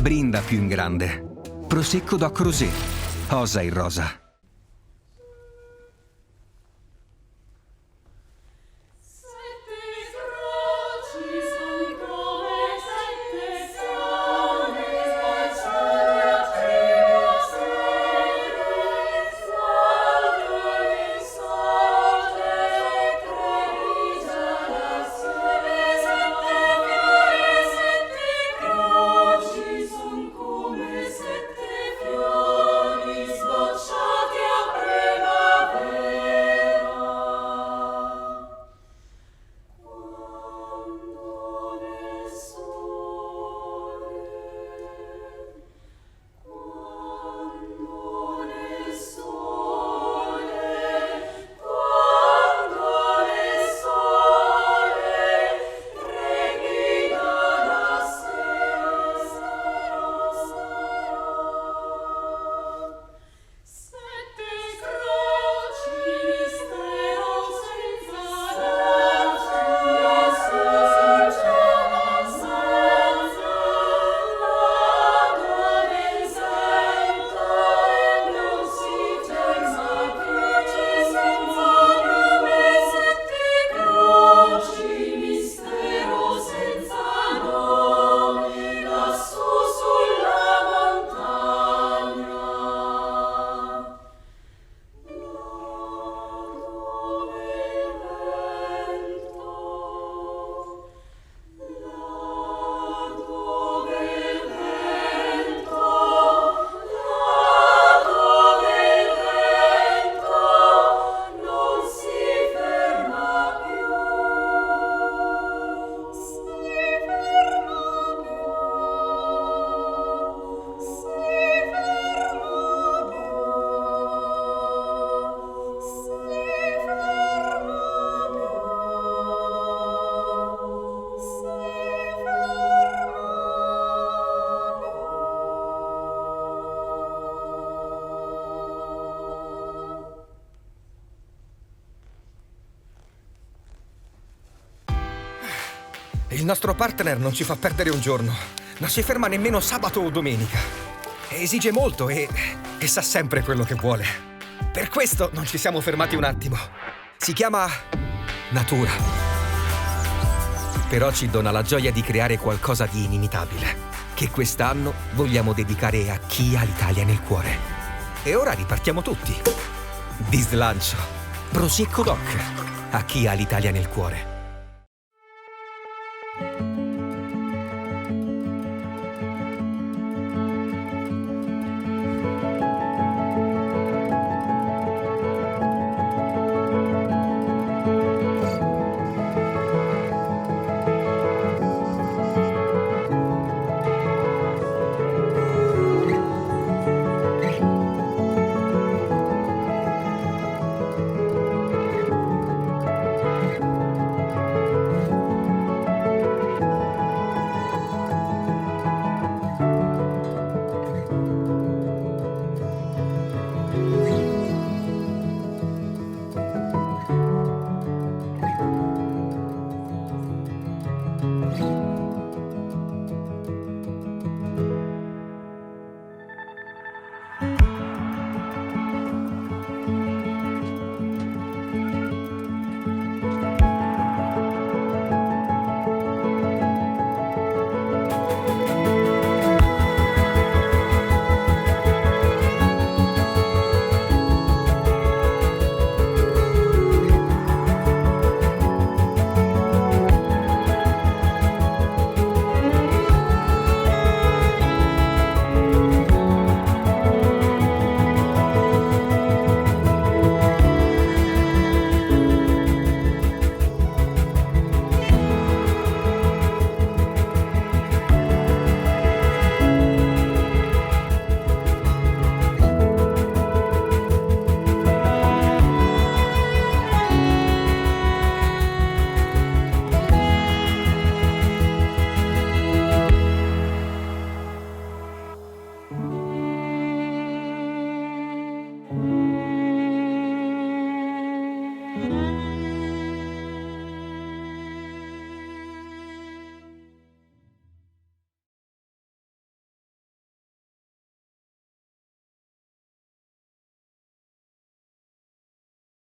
Brinda più in grande. Prosecco Doc Rosé. Osa in rosa. Il nostro partner non ci fa perdere un giorno. Non si ferma nemmeno sabato o domenica. Esige molto e sa sempre quello che vuole. Per questo non ci siamo fermati un attimo. Si chiama natura. Però ci dona la gioia di creare qualcosa di inimitabile, che quest'anno vogliamo dedicare a chi ha l'Italia nel cuore. E ora ripartiamo tutti. Di slancio. Prosecco Doc. A chi ha l'Italia nel cuore.